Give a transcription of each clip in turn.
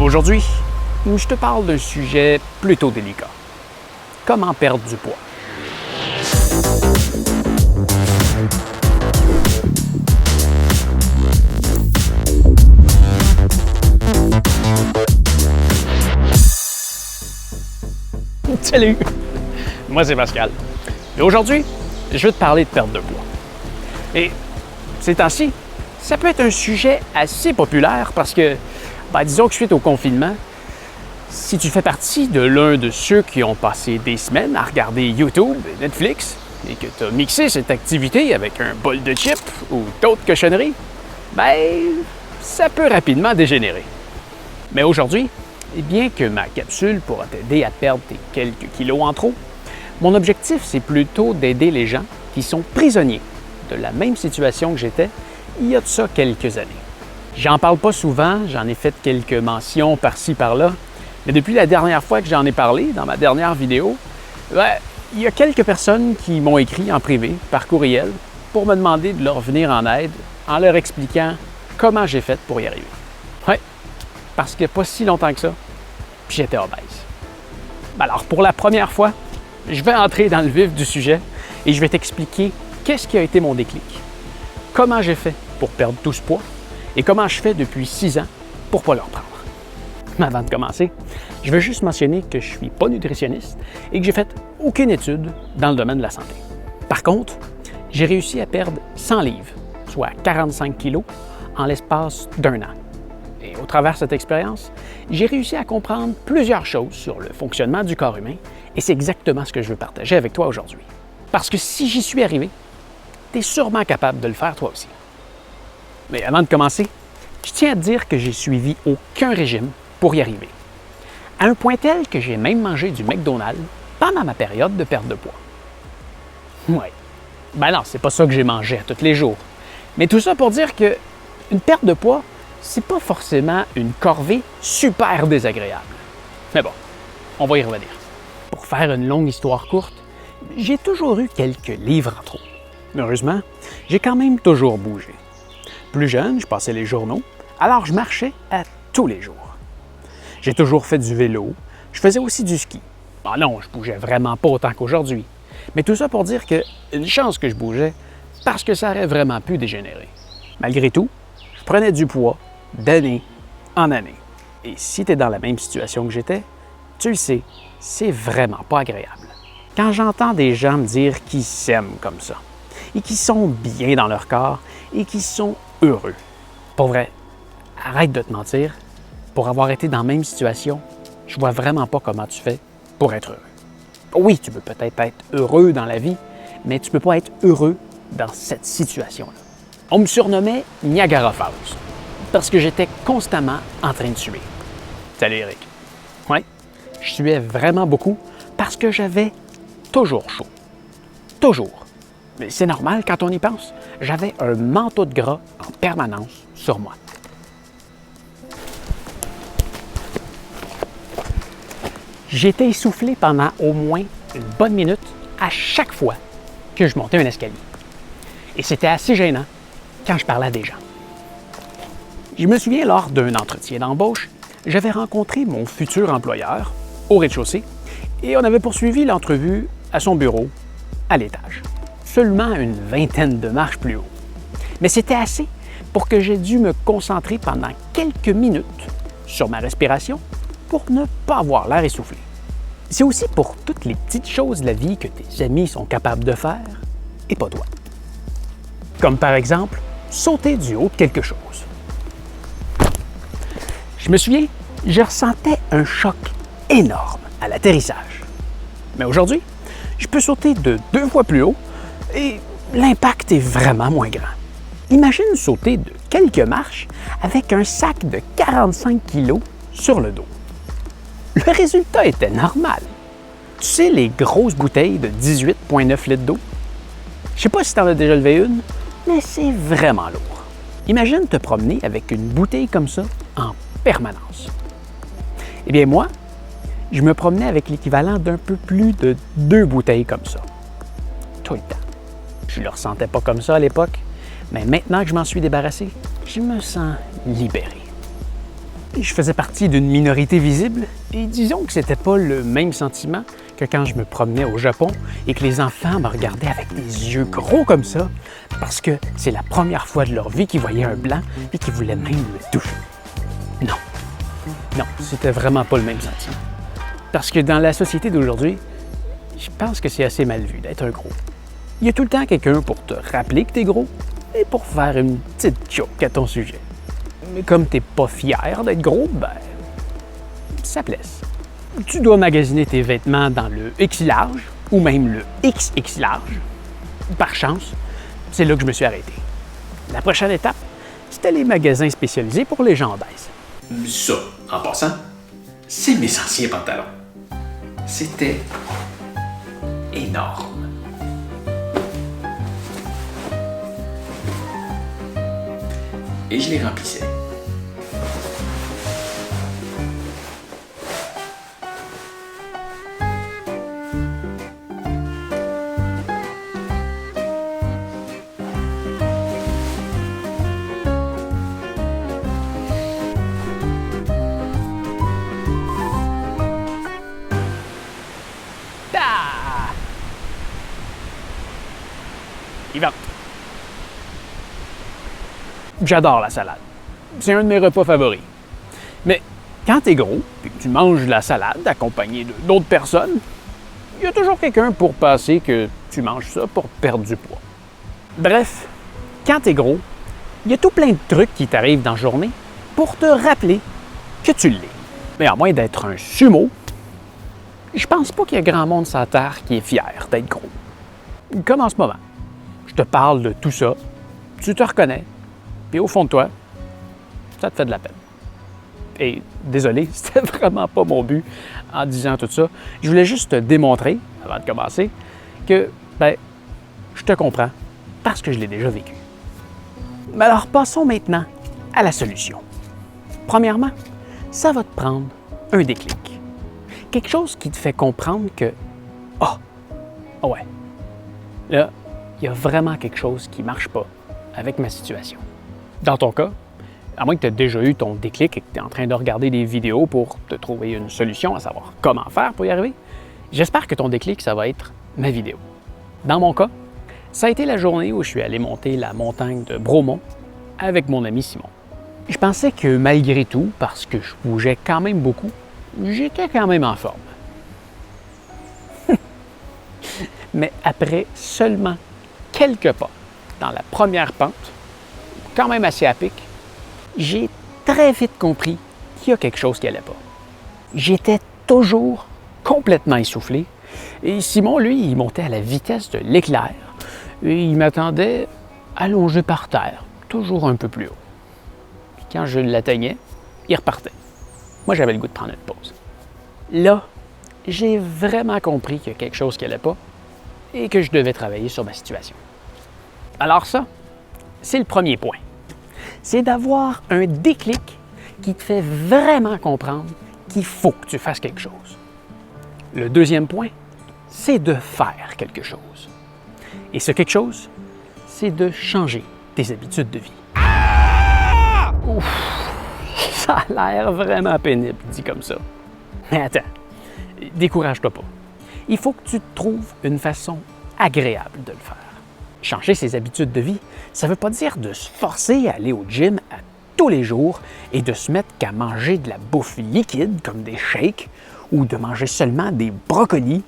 Aujourd'hui, je te parle d'un sujet plutôt délicat. Comment perdre du poids? Salut! Moi, c'est Pascal. Et aujourd'hui, je vais te parler de perte de poids. Et ces temps-ci, ça peut être un sujet assez populaire parce que, disons que suite au confinement, si tu fais partie de l'un de ceux qui ont passé des semaines à regarder YouTube et Netflix et que tu as mixé cette activité avec un bol de chips ou d'autres cochonneries, ça peut rapidement dégénérer. Mais aujourd'hui, bien que ma capsule pourra t'aider à perdre tes quelques kilos en trop, mon objectif, c'est plutôt d'aider les gens qui sont prisonniers de la même situation que j'étais il y a de ça quelques années. J'en parle pas souvent, j'en ai fait quelques mentions par-ci, par-là, mais depuis la dernière fois que j'en ai parlé, dans ma dernière vidéo, il y a quelques personnes qui m'ont écrit en privé, par courriel, pour me demander de leur venir en aide en leur expliquant comment j'ai fait pour y arriver. Ouais, parce que pas si longtemps que ça, puis j'étais obèse. Alors, pour la première fois, je vais entrer dans le vif du sujet et je vais t'expliquer qu'est-ce qui a été mon déclic, comment j'ai fait pour perdre tout ce poids et comment je fais depuis 6 ans pour ne pas le reprendre. Mais avant de commencer, je veux juste mentionner que je ne suis pas nutritionniste et que j'ai fait aucune étude dans le domaine de la santé. Par contre, j'ai réussi à perdre 100 livres, soit 45 kilos, en l'espace d'1 an. Et au travers de cette expérience, j'ai réussi à comprendre plusieurs choses sur le fonctionnement du corps humain et c'est exactement ce que je veux partager avec toi aujourd'hui. Parce que si j'y suis arrivé, tu es sûrement capable de le faire toi aussi. Mais avant de commencer, je tiens à te dire que j'ai suivi aucun régime pour y arriver. À un point tel que j'ai même mangé du McDonald's pendant ma période de perte de poids. Ouais. Non, c'est pas ça que j'ai mangé à tous les jours. Mais tout ça pour dire que une perte de poids, c'est pas forcément une corvée super désagréable. Mais bon, on va y revenir. Pour faire une longue histoire courte, j'ai toujours eu quelques livres en trop. Heureusement, j'ai quand même toujours bougé. Plus jeune, je passais les journaux, alors je marchais à tous les jours. J'ai toujours fait du vélo, je faisais aussi du ski. Non, je bougeais vraiment pas autant qu'aujourd'hui. Mais tout ça pour dire que une chance que je bougeais parce que ça aurait vraiment pu dégénérer. Malgré tout, je prenais du poids d'année en année. Et si tu es dans la même situation que j'étais, tu le sais, c'est vraiment pas agréable. Quand j'entends des gens me dire qu'ils s'aiment comme ça, et qu'ils sont bien dans leur corps, et qu'ils sont heureux. Pour vrai, arrête de te mentir. Pour avoir été dans la même situation, je vois vraiment pas comment tu fais pour être heureux. Oui, tu peux peut-être être heureux dans la vie, mais tu peux pas être heureux dans cette situation-là. On me surnommait Niagara Falls, parce que j'étais constamment en train de suer. Salut Eric. Oui, je suais vraiment beaucoup parce que j'avais toujours chaud. Toujours. Mais c'est normal quand on y pense. J'avais un manteau de gras en permanence sur moi. J'étais essoufflé pendant au moins une bonne minute à chaque fois que je montais un escalier. Et c'était assez gênant quand je parlais à des gens. Je me souviens, lors d'un entretien d'embauche, j'avais rencontré mon futur employeur au rez-de-chaussée et on avait poursuivi l'entrevue à son bureau, à l'étage, seulement une vingtaine de marches plus haut. Mais c'était assez pour que j'ai dû me concentrer pendant quelques minutes sur ma respiration pour ne pas avoir l'air essoufflé. C'est aussi pour toutes les petites choses de la vie que tes amis sont capables de faire et pas toi. Comme par exemple, sauter du haut de quelque chose. Je me souviens, je ressentais un choc énorme à l'atterrissage. Mais aujourd'hui, je peux sauter de 2 fois plus haut et l'impact est vraiment moins grand. Imagine sauter de quelques marches avec un sac de 45 kg sur le dos. Le résultat était normal. Tu sais, les grosses bouteilles de 18,9 litres d'eau? Je sais pas si tu en as déjà levé une, mais c'est vraiment lourd. Imagine te promener avec une bouteille comme ça en permanence. Eh bien moi, je me promenais avec l'équivalent d'un peu plus de 2 bouteilles comme ça. Tout le temps. Je ne le ressentais pas comme ça à l'époque, mais maintenant que je m'en suis débarrassé, je me sens libéré. Je faisais partie d'une minorité visible et disons que c'était pas le même sentiment que quand je me promenais au Japon et que les enfants me regardaient avec des yeux gros comme ça parce que c'est la première fois de leur vie qu'ils voyaient un blanc et qu'ils voulaient même me toucher. Non. Non, c'était vraiment pas le même sentiment. Parce que dans la société d'aujourd'hui, je pense que c'est assez mal vu d'être un gros. Il y a tout le temps quelqu'un pour te rappeler que t'es gros et pour faire une petite joke à ton sujet. Mais comme t'es pas fier d'être gros, ben, ça blesse. Tu dois magasiner tes vêtements dans le X large ou même le XX large. Par chance, c'est là que je me suis arrêté. La prochaine étape, c'était les magasins spécialisés pour les gens obèses. Ça, en passant, c'est mes anciens pantalons. C'était énorme. Et je les remplissais. Vivante. J'adore la salade. C'est un de mes repas favoris. Mais quand t'es gros et que tu manges de la salade accompagné d'autres personnes, il y a toujours quelqu'un pour passer que tu manges ça pour perdre du poids. Bref, quand t'es gros, il y a tout plein de trucs qui t'arrivent dans la journée pour te rappeler que tu l'es. Mais à moins d'être un sumo, je pense pas qu'il y a grand monde sur la Terre qui est fier d'être gros. Comme en ce moment. Je te parle de tout ça, tu te reconnais, puis au fond de toi, ça te fait de la peine. Et désolé, c'était vraiment pas mon but en disant tout ça. Je voulais juste te démontrer, avant de commencer, que, je te comprends parce que je l'ai déjà vécu. Mais alors, passons maintenant à la solution. Premièrement, ça va te prendre un déclic. Quelque chose qui te fait comprendre que, ouais, là, il y a vraiment quelque chose qui ne marche pas avec ma situation. Dans ton cas, à moins que tu aies déjà eu ton déclic et que tu es en train de regarder des vidéos pour te trouver une solution, à savoir comment faire pour y arriver, j'espère que ton déclic, ça va être ma vidéo. Dans mon cas, ça a été la journée où je suis allé monter la montagne de Bromont avec mon ami Simon. Je pensais que malgré tout, parce que je bougeais quand même beaucoup, j'étais quand même en forme. Mais après seulement quelques pas dans la première pente, quand même assez à pic, j'ai très vite compris qu'il y a quelque chose qui n'allait pas. J'étais toujours complètement essoufflé et Simon, lui, il montait à la vitesse de l'éclair et il m'attendait allongé par terre, toujours un peu plus haut. Puis quand je l'atteignais, il repartait. Moi, j'avais le goût de prendre une pause. Là, j'ai vraiment compris qu'il y a quelque chose qui n'allait pas et que je devais travailler sur ma situation. Alors ça, c'est le premier point. C'est d'avoir un déclic qui te fait vraiment comprendre qu'il faut que tu fasses quelque chose. Le deuxième point, c'est de faire quelque chose. Et ce quelque chose, c'est de changer tes habitudes de vie. Ouf, ça a l'air vraiment pénible dit comme ça. Mais attends, décourage-toi pas. Il faut que tu trouves une façon agréable de le faire. Changer ses habitudes de vie, ça ne veut pas dire de se forcer à aller au gym à tous les jours et de se mettre qu'à manger de la bouffe liquide comme des shakes ou de manger seulement des brocolis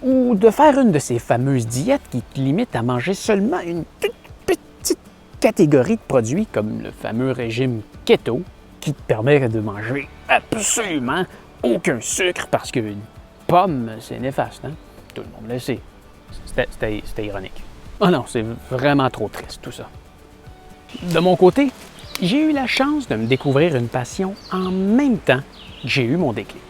ou de faire une de ces fameuses diètes qui te limitent à manger seulement une toute petite catégorie de produits comme le fameux régime keto qui te permet de manger absolument aucun sucre parce qu'une pomme, c'est néfaste, hein? Tout le monde le sait. C'était ironique. Oh non, c'est vraiment trop triste tout ça. De mon côté, j'ai eu la chance de me découvrir une passion en même temps que j'ai eu mon déclic.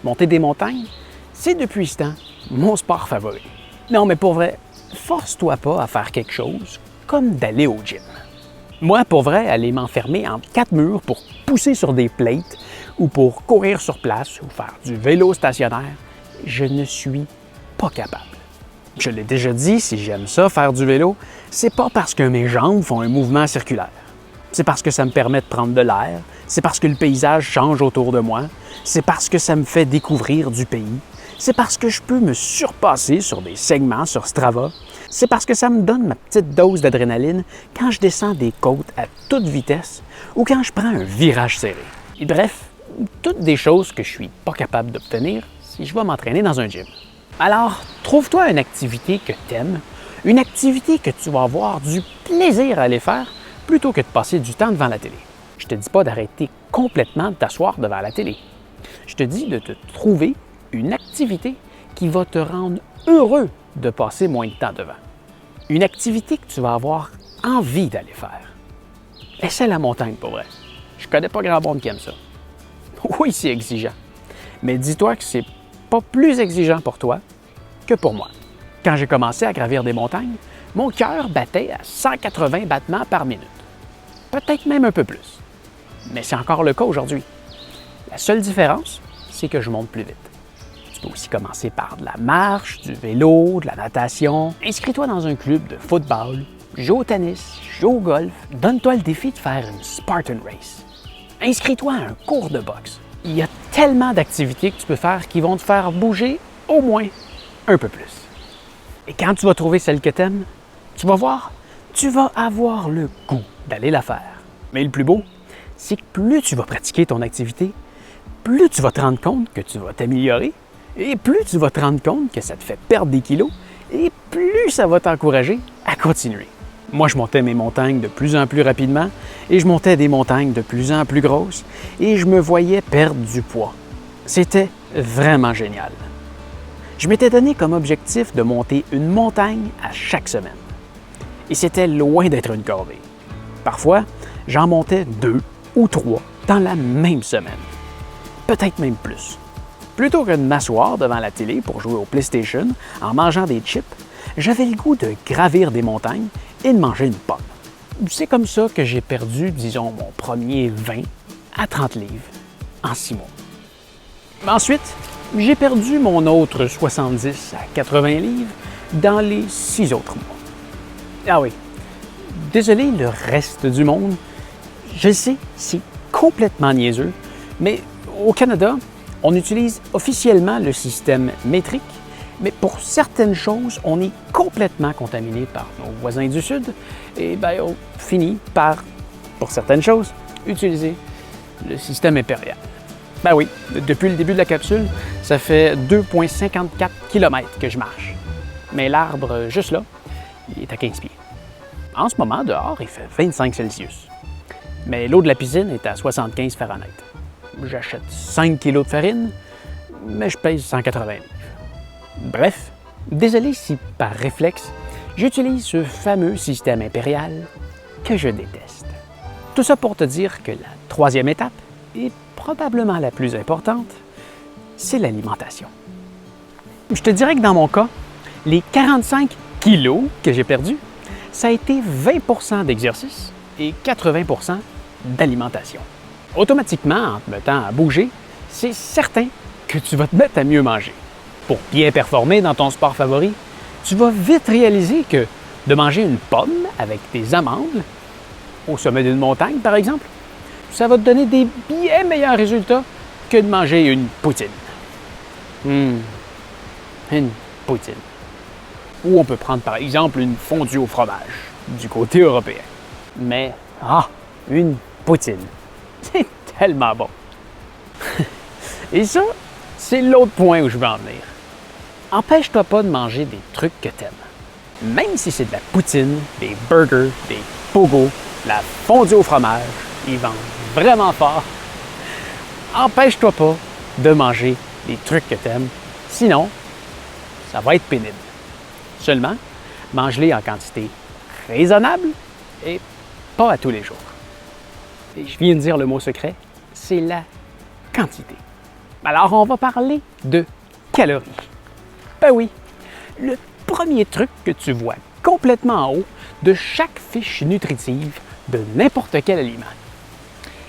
Monter des montagnes, c'est depuis ce temps mon sport favori. Non, mais pour vrai, force-toi pas à faire quelque chose comme d'aller au gym. Moi, pour vrai, aller m'enfermer entre 4 murs pour pousser sur des plates ou pour courir sur place ou faire du vélo stationnaire, je ne suis pas capable. Je l'ai déjà dit, si j'aime ça, faire du vélo, c'est pas parce que mes jambes font un mouvement circulaire. C'est parce que ça me permet de prendre de l'air. C'est parce que le paysage change autour de moi. C'est parce que ça me fait découvrir du pays. C'est parce que je peux me surpasser sur des segments sur Strava. C'est parce que ça me donne ma petite dose d'adrénaline quand je descends des côtes à toute vitesse ou quand je prends un virage serré. Et bref, toutes des choses que je suis pas capable d'obtenir si je vais m'entraîner dans un gym. Alors, trouve-toi une activité que tu aimes, une activité que tu vas avoir du plaisir à aller faire plutôt que de passer du temps devant la télé. Je te dis pas d'arrêter complètement de t'asseoir devant la télé. Je te dis de te trouver une activité qui va te rendre heureux de passer moins de temps devant. Une activité que tu vas avoir envie d'aller faire. Essaie la montagne, pour vrai. Je connais pas grand monde qui aime ça. Oui, c'est exigeant. Mais dis-toi que c'est pas plus exigeant pour toi que pour moi. Quand j'ai commencé à gravir des montagnes, mon cœur battait à 180 battements par minute. Peut-être même un peu plus. Mais c'est encore le cas aujourd'hui. La seule différence, c'est que je monte plus vite. Tu peux aussi commencer par de la marche, du vélo, de la natation. Inscris-toi dans un club de football, joue au tennis, joue au golf. Donne-toi le défi de faire une Spartan Race. Inscris-toi à un cours de boxe. Il y a tellement d'activités que tu peux faire qui vont te faire bouger au moins un peu plus. Et quand tu vas trouver celle que tu aimes, tu vas voir, tu vas avoir le goût d'aller la faire. Mais le plus beau, c'est que plus tu vas pratiquer ton activité, plus tu vas te rendre compte que tu vas t'améliorer et plus tu vas te rendre compte que ça te fait perdre des kilos et plus ça va t'encourager à continuer. Moi, je montais mes montagnes de plus en plus rapidement et je montais des montagnes de plus en plus grosses et je me voyais perdre du poids. C'était vraiment génial. Je m'étais donné comme objectif de monter une montagne à chaque semaine. Et c'était loin d'être une corvée. Parfois, j'en montais 2 ou 3 dans la même semaine. Peut-être même plus. Plutôt que de m'asseoir devant la télé pour jouer au PlayStation en mangeant des chips, j'avais le goût de gravir des montagnes et de manger une pomme. C'est comme ça que j'ai perdu, disons, mon premier 20 à 30 livres en 6 mois. Ensuite, j'ai perdu mon autre 70 à 80 livres dans les 6 autres mois. Ah oui, désolé le reste du monde, je sais, c'est complètement niaiseux, mais au Canada, on utilise officiellement le système métrique, mais pour certaines choses, on est complètement contaminé par nos voisins du Sud et bien, on finit par, pour certaines choses, utiliser le système impérial. Ben oui, depuis le début de la capsule, ça fait 2,54 km que je marche. Mais l'arbre, juste là, il est à 15 pieds. En ce moment, dehors, il fait 25 Celsius. Mais l'eau de la piscine est à 75 Fahrenheit. J'achète 5 kg de farine, mais je pèse 180 livres. Bref, désolé si par réflexe, j'utilise ce fameux système impérial que je déteste. Tout ça pour te dire que la troisième étape, et probablement la plus importante, c'est l'alimentation. Je te dirais que dans mon cas, les 45 kilos que j'ai perdus, ça a été 20 d'exercice et 80 d'alimentation. Automatiquement, en te mettant à bouger, c'est certain que tu vas te mettre à mieux manger. Pour bien performer dans ton sport favori, tu vas vite réaliser que de manger une pomme avec des amandes, au sommet d'une montagne par exemple, ça va te donner des bien meilleurs résultats que de manger une poutine. Une poutine. Ou on peut prendre par exemple une fondue au fromage, du côté européen. Mais, une poutine. C'est tellement bon. Et ça, c'est l'autre point où je veux en venir. Empêche-toi pas de manger des trucs que t'aimes. Même si c'est de la poutine, des burgers, des pogos, la fondue au fromage, ils vendent vraiment fort. Empêche-toi pas de manger des trucs que t'aimes. Sinon, ça va être pénible. Seulement, mange-les en quantité raisonnable et pas à tous les jours. Et je viens de dire le mot secret, c'est la quantité. Alors, on va parler de calories. Ben oui, le premier truc que tu vois complètement en haut de chaque fiche nutritive de n'importe quel aliment.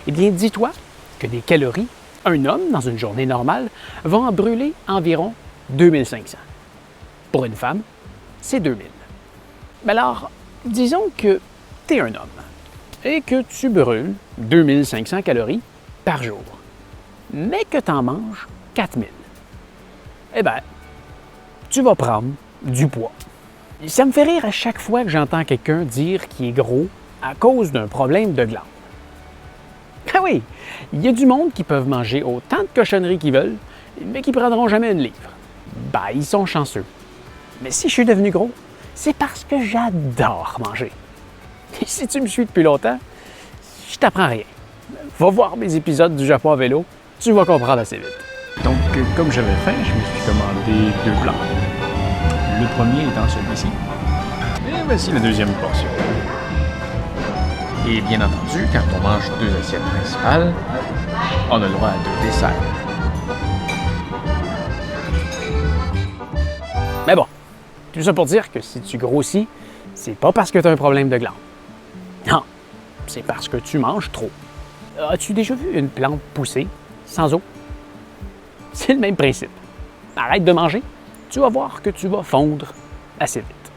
Eh bien, dis-toi que des calories, un homme, dans une journée normale, va en brûler environ 2500. Pour une femme, c'est 2000. Mais alors, disons que tu es un homme. et que tu brûles 2500 calories par jour, mais que tu en manges 4000, eh bien, tu vas prendre du poids. Ça me fait rire à chaque fois que j'entends quelqu'un dire qu'il est gros à cause d'un problème de glandes. Ah oui, il y a du monde qui peuvent manger autant de cochonneries qu'ils veulent, mais qui ne prendront jamais une livre. Ben, ils sont chanceux. Mais si je suis devenu gros, c'est parce que j'adore manger. Et si tu me suis depuis longtemps, je t'apprends rien. Va voir mes épisodes du Japon à vélo, tu vas comprendre assez vite. Donc, comme j'avais faim, je me suis commandé 2 plats. Le premier étant celui-ci. Et voici la deuxième portion. Et bien entendu, quand on mange 2 assiettes principales, on a le droit à 2 desserts. Mais bon, tout ça pour dire que si tu grossis, c'est pas parce que tu as un problème de glande. Non, c'est parce que tu manges trop. As-tu déjà vu une plante pousser sans eau? C'est le même principe. Arrête de manger, tu vas voir que tu vas fondre assez vite.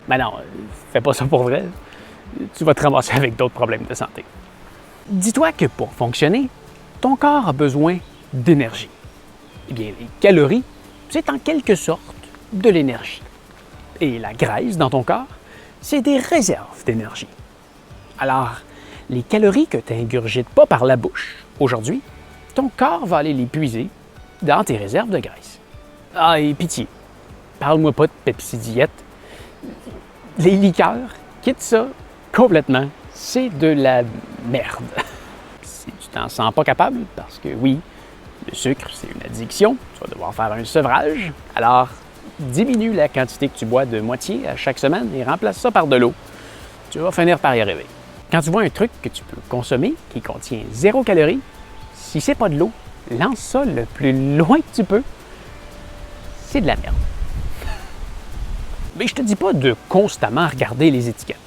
Mais non, fais pas ça pour vrai. Tu vas te ramasser avec d'autres problèmes de santé. Dis-toi que pour fonctionner, ton corps a besoin d'énergie. Eh bien, les calories, c'est en quelque sorte de l'énergie. Et la graisse dans ton corps, c'est des réserves d'énergie. Alors, les calories que tu n'ingurgites pas par la bouche aujourd'hui, ton corps va aller les puiser dans tes réserves de graisse. Ah, et pitié, parle-moi pas de Pepsi Diète. Les liqueurs, quitte ça complètement, c'est de la merde. Si tu t'en sens pas capable, parce que oui, le sucre, c'est une addiction, tu vas devoir faire un sevrage, alors diminue la quantité que tu bois de moitié à chaque semaine et remplace ça par de l'eau. Tu vas finir par y arriver. Quand tu vois un truc que tu peux consommer qui contient 0 calories, si c'est pas de l'eau, lance ça le plus loin que tu peux. C'est de la merde. Mais je te dis pas de constamment regarder les étiquettes.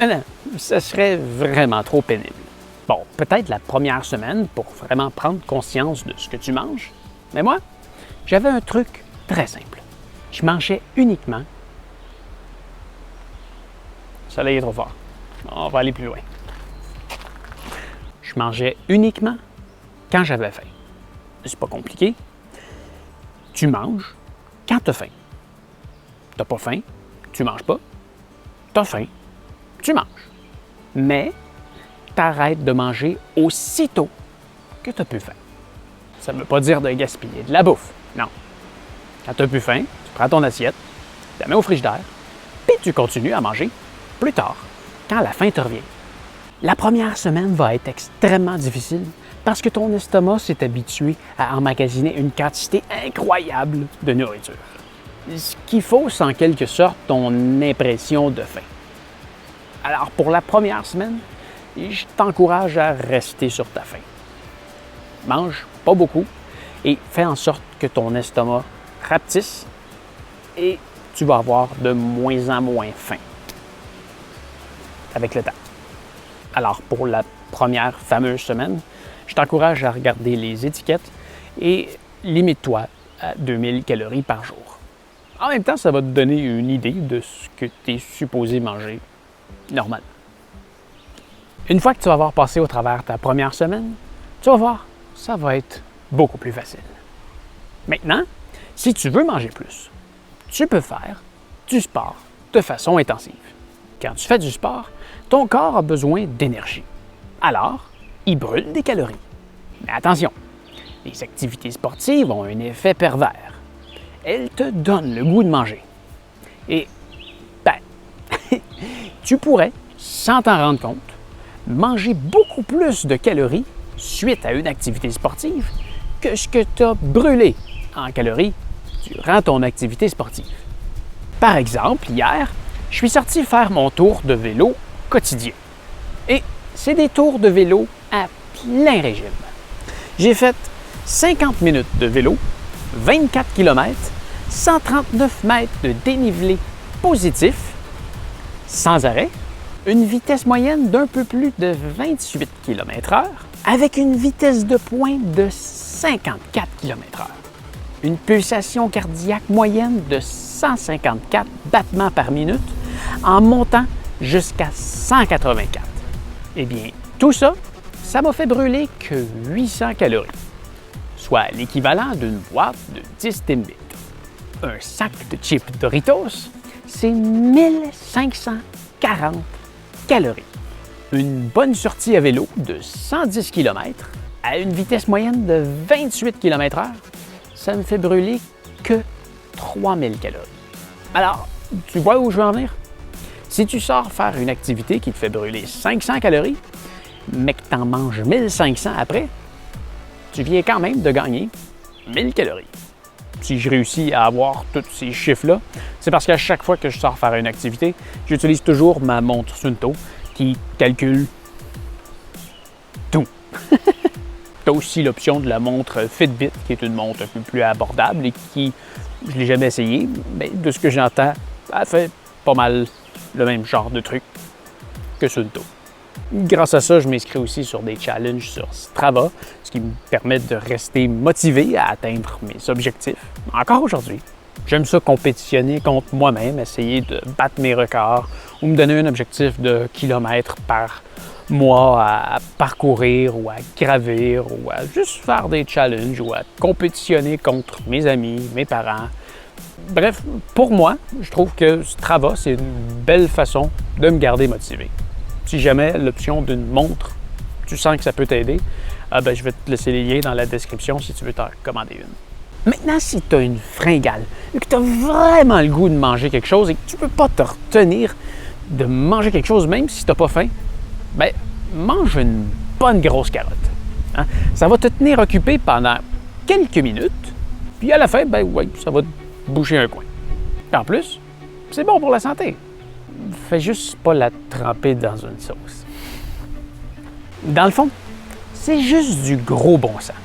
Non, ça serait vraiment trop pénible. Bon, peut-être la première semaine pour vraiment prendre conscience de ce que tu manges. Mais moi, j'avais un truc très simple. Je mangeais uniquement... Le soleil est trop fort. On va aller plus loin. Je mangeais uniquement quand j'avais faim. C'est pas compliqué. Tu manges quand tu as faim. T'as pas faim, tu manges pas. T'as faim, tu manges. Mais t'arrêtes de manger aussitôt que t'as plus faim. Ça ne veut pas dire de gaspiller de la bouffe, non. Quand t'as plus faim, tu prends ton assiette, tu la mets au frigidaire, puis tu continues à manger plus tard, quand la faim te revient. La première semaine va être extrêmement difficile parce que ton estomac s'est habitué à emmagasiner une quantité incroyable de nourriture. Ce qui fausse en quelque sorte ton impression de faim. Alors pour la première semaine, je t'encourage à rester sur ta faim. Mange pas beaucoup et fais en sorte que ton estomac rapetisse et tu vas avoir de moins en moins faim avec le temps. Alors pour la première fameuse semaine, je t'encourage à regarder les étiquettes et limite-toi à 2000 calories par jour. En même temps, ça va te donner une idée de ce que tu es supposé manger normalement. Une fois que tu vas avoir passé au travers ta première semaine, tu vas voir, ça va être beaucoup plus facile. Maintenant, si tu veux manger plus, tu peux faire du sport de façon intensive. Quand tu fais du sport, ton corps a besoin d'énergie. Alors, il brûle des calories. Mais attention, les activités sportives ont un effet pervers. Elles te donnent le goût de manger. Et, tu pourrais, sans t'en rendre compte, manger beaucoup plus de calories suite à une activité sportive que ce que tu as brûlé en calories durant ton activité sportive. Par exemple, hier, je suis sorti faire mon tour de vélo quotidien. Et c'est des tours de vélo à plein régime. J'ai fait 50 minutes de vélo, 24 km, 139 mètres de dénivelé positif, sans arrêt, une vitesse moyenne d'un peu plus de 28 km/h, avec une vitesse de pointe de 54 km/h, une pulsation cardiaque moyenne de 154 battements par minute, en montant jusqu'à 184. Eh bien, tout ça, ça m'a fait brûler que 800 calories, soit l'équivalent d'une boîte de 10 Timbits. Un sac de chips Doritos, c'est 1540 calories. Une bonne sortie à vélo de 110 km à une vitesse moyenne de 28 km/h, ça me fait brûler que 3000 calories. Alors, tu vois où je veux en venir? Si tu sors faire une activité qui te fait brûler 500 calories, mais que tu en manges 1500 après, tu viens quand même de gagner 1000 calories. Si je réussis à avoir tous ces chiffres-là, c'est parce qu'à chaque fois que je sors faire une activité, j'utilise toujours ma montre Suunto qui calcule tout. Tu as aussi l'option de la montre Fitbit, qui est une montre un peu plus abordable et qui, je ne l'ai jamais essayé, mais de ce que j'entends, elle fait pas mal le même genre de truc que Suunto. Grâce à ça, je m'inscris aussi sur des challenges sur Strava, ce qui me permet de rester motivé à atteindre mes objectifs, encore aujourd'hui. J'aime ça compétitionner contre moi-même, essayer de battre mes records ou me donner un objectif de kilomètres par mois à parcourir ou à gravir ou à juste faire des challenges ou à compétitionner contre mes amis, mes parents. Bref, pour moi, je trouve que Strava, c'est une belle façon de me garder motivé. Si jamais l'option d'une montre, tu sens que ça peut t'aider, je vais te laisser les liens dans la description si tu veux t'en commander une. Maintenant, si tu as une fringale et que tu as vraiment le goût de manger quelque chose et que tu ne peux pas te retenir de manger quelque chose même si tu n'as pas faim, mange une bonne grosse carotte. Hein? Ça va te tenir occupé pendant quelques minutes, puis à la fin, ça va te boucher un coin. Et en plus, c'est bon pour la santé. Fais juste pas la tremper dans une sauce. Dans le fond, c'est juste du gros bon sens.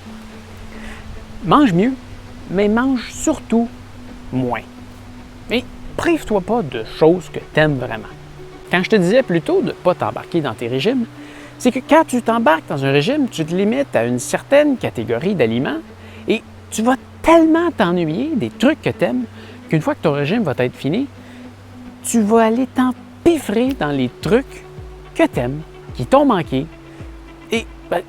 Mange mieux, mais mange surtout moins. Et prive-toi pas de choses que tu aimes vraiment. Quand je te disais plutôt de ne pas t'embarquer dans tes régimes, c'est que quand tu t'embarques dans un régime, tu te limites à une certaine catégorie d'aliments et tu vas tellement t'ennuyer des trucs que tu aimes qu'une fois que ton régime va être fini, tu vas aller t'empiffrer dans les trucs que tu aimes, qui t'ont manqué, et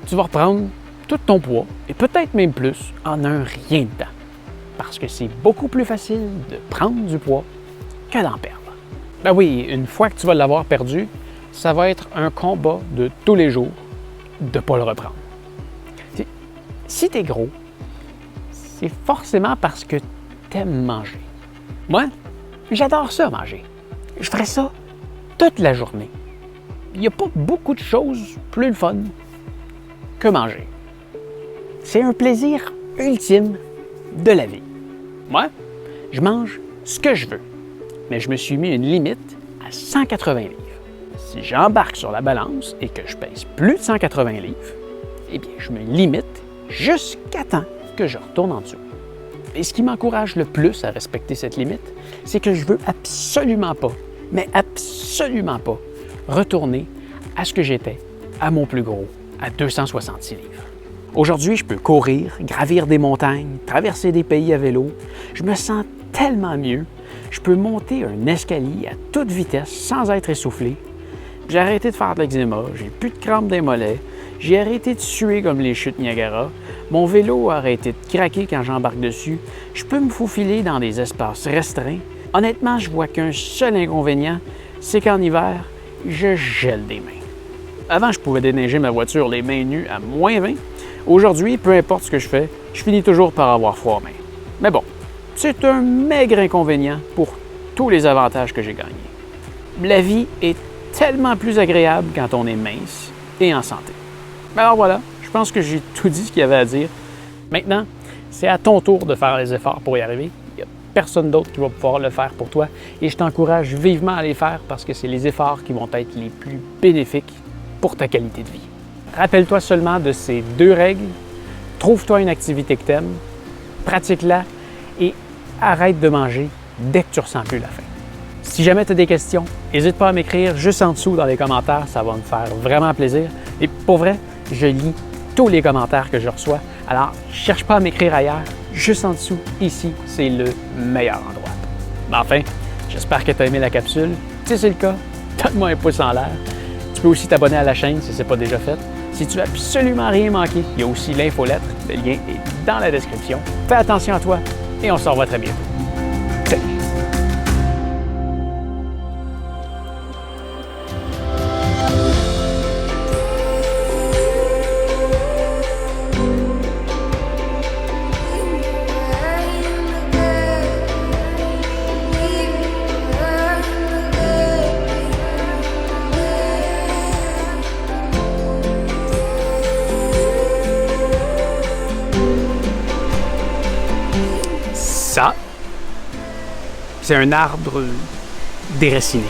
tu vas reprendre tout ton poids, et peut-être même plus, en un rien de temps. Parce que c'est beaucoup plus facile de prendre du poids que d'en perdre. Oui, une fois que tu vas l'avoir perdu, ça va être un combat de tous les jours de ne pas le reprendre. Si tu es gros, c'est forcément parce que tu aimes manger. Moi, j'adore ça, manger. Je ferais ça toute la journée. Il n'y a pas beaucoup de choses plus le fun que manger. C'est un plaisir ultime de la vie. Moi, je mange ce que je veux, mais je me suis mis une limite à 180 livres. Si j'embarque sur la balance et que je pèse plus de 180 livres, eh bien, je me limite jusqu'à temps que je retourne en dessous. Et ce qui m'encourage le plus à respecter cette limite, c'est que je veux absolument pas, mais absolument pas, retourner à ce que j'étais, à mon plus gros, à 266 livres. Aujourd'hui, je peux courir, gravir des montagnes, traverser des pays à vélo. Je me sens tellement mieux. Je peux monter un escalier à toute vitesse sans être essoufflé. J'ai arrêté de faire de l'eczéma, j'ai plus de crampes des mollets, j'ai arrêté de suer comme les chutes Niagara. Mon vélo a arrêté de craquer quand j'embarque dessus. Je peux me faufiler dans des espaces restreints. Honnêtement, je vois qu'un seul inconvénient, c'est qu'en hiver, je gèle des mains. Avant, je pouvais déneiger ma voiture les mains nues à moins 20. Aujourd'hui, peu importe ce que je fais, je finis toujours par avoir froid aux mains. Mais bon, c'est un maigre inconvénient pour tous les avantages que j'ai gagnés. La vie est tellement plus agréable quand on est mince et en santé. Alors voilà, je pense que j'ai tout dit ce qu'il y avait à dire. Maintenant, c'est à ton tour de faire les efforts pour y arriver. Il n'y a personne d'autre qui va pouvoir le faire pour toi et je t'encourage vivement à les faire parce que c'est les efforts qui vont être les plus bénéfiques pour ta qualité de vie. Rappelle-toi seulement de ces 2 règles. Trouve-toi une activité que tu aimes, pratique-la et arrête de manger dès que tu ressens plus la faim. Si jamais tu as des questions, n'hésite pas à m'écrire juste en dessous dans les commentaires, ça va me faire vraiment plaisir. Et pour vrai, je lis tous les commentaires que je reçois, alors cherche pas à m'écrire ailleurs, juste en dessous, ici, c'est le meilleur endroit. Mais enfin, j'espère que tu as aimé la capsule. Si c'est le cas, donne-moi un pouce en l'air. Tu peux aussi t'abonner à la chaîne si ce n'est pas déjà fait. Si tu veux absolument rien manquer, il y a aussi l'infolettre. Le lien est dans la description. Fais attention à toi et on se revoit très bientôt. Salut! Ça, c'est un arbre déraciné.